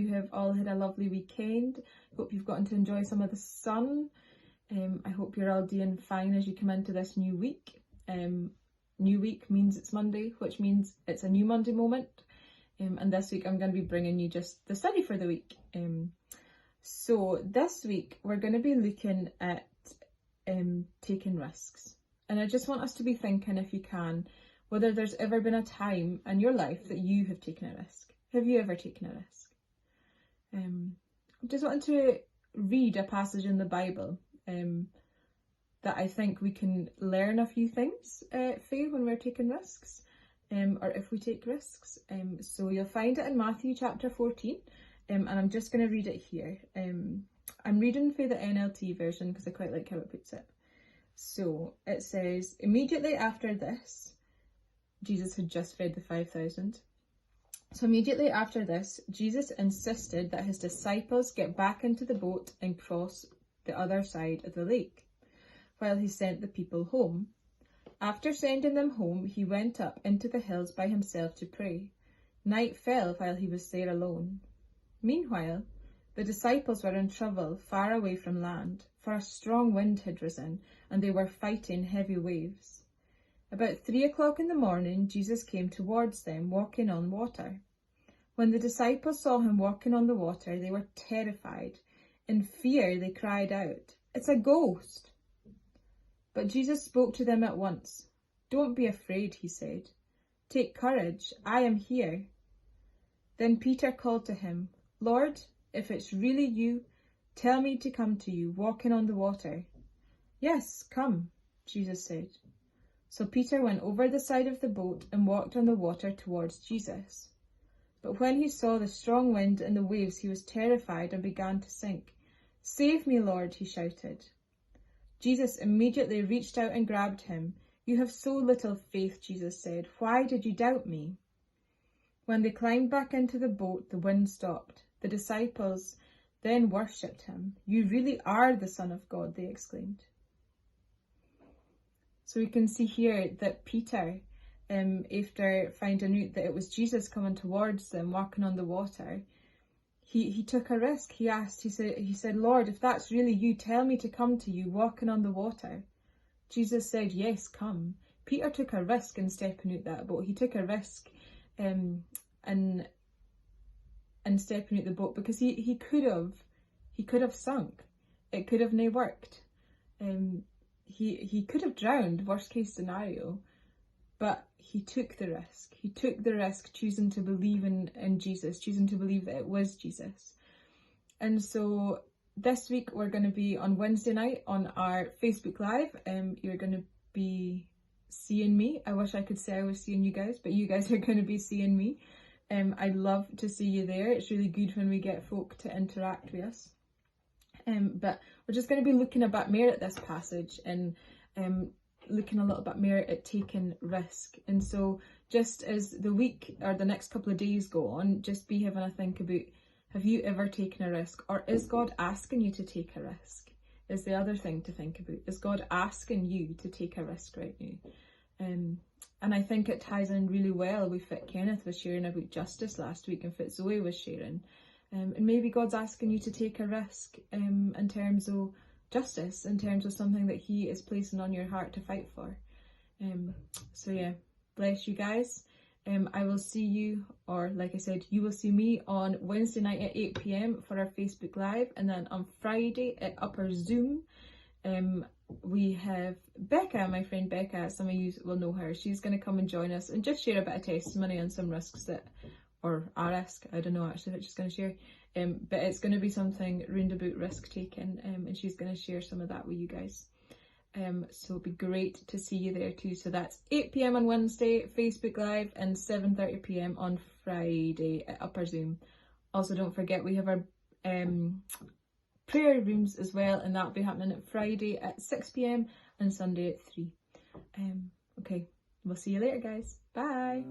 you have all had a lovely weekend. Hope you've gotten to enjoy some of the sun. I hope you're all doing fine as you come into this new week. New week means it's Monday, which means it's a new Monday moment. And this week I'm going to be bringing you just the study for the week. So this week we're going to be looking at taking risks. And I just want us to be thinking, if you can, whether there's ever been a time in your life that you have taken a risk. Have you ever taken a risk? I just wanted to read a passage in the Bible that I think we can learn a few things from when we're taking risks, or if we take risks. So you'll find it in Matthew chapter 14, and I'm just going to read it here. I'm reading for the NLT version because I quite like how it puts it. So it says, immediately after this, Jesus had just fed the 5,000. So immediately after this, Jesus insisted that his disciples get back into the boat and cross the other side of the lake, while he sent the people home. After sending them home, he went up into the hills by himself to pray. Night fell while he was there alone. Meanwhile, the disciples were in trouble far away from land, for a strong wind had risen, and they were fighting heavy waves. About 3 o'clock in the morning, Jesus came towards them, walking on water. When the disciples saw him walking on the water, they were terrified. In fear, they cried out, "It's a ghost!" But Jesus spoke to them at once. "Don't be afraid," he said. "Take courage, I am here." Then Peter called to him, "Lord, if it's really you, tell me to come to you, walking on the water." "Yes, come," Jesus said. So Peter went over the side of the boat and walked on the water towards Jesus. But when he saw the strong wind and the waves, he was terrified and began to sink. "Save me, Lord," he shouted. Jesus immediately reached out and grabbed him. "You have so little faith," Jesus said. "Why did you doubt me?" When they climbed back into the boat, the wind stopped. The disciples then worshipped him. "You really are the Son of God," they exclaimed. So we can see here that Peter, after finding out that it was Jesus coming towards them, walking on the water, he took a risk. He said, "Lord, if that's really you, tell me to come to you, walking on the water." Jesus said, "Yes, come." Peter took a risk in stepping out that boat. He took a risk in stepping out the boat because he could have sunk. It could have not worked. He could have drowned, worst case scenario, but he took the risk. He took the risk choosing to believe in Jesus, choosing to believe that it was Jesus. And so this week we're going to be on Wednesday night on our Facebook Live. You're going to be seeing me. I wish I could say I was seeing you guys, but you guys are going to be seeing me. I'd love to see you there. It's really good when we get folk to interact with us. But we're just going to be looking a bit more at this passage and looking a little bit more at taking risk. And so just as the week or the next couple of days go on, just be having a think about, have you ever taken a risk, or is God asking you to take a risk? Is the other thing to think about. Is God asking you to take a risk right now? And I think it ties in really well with what Kenneth was sharing about justice last week and what Zoe was sharing. And maybe God's asking you to take a risk in terms of justice, in terms of something that he is placing on your heart to fight for. So yeah, bless you guys. I will see you, or like I said, you will see me on Wednesday night at 8 p.m. for our Facebook Live, and then on Friday at Upper Zoom. We have Becca, my friend Becca, some of you will know her. She's going to come and join us and just share a bit of testimony on some risks that, or a risk, I don't know actually what she's going to share, but it's going to be something round about risk taking, and she's going to share some of that with you guys. So it'll be great to see you there too. So that's 8 p.m. on Wednesday, Facebook Live, and 7:30 p.m. on Friday at Upper Zoom. Also, don't forget we have our prayer rooms as well, and that'll be happening at Friday at 6 p.m. and Sunday at 3. Okay, we'll see you later, guys. Bye.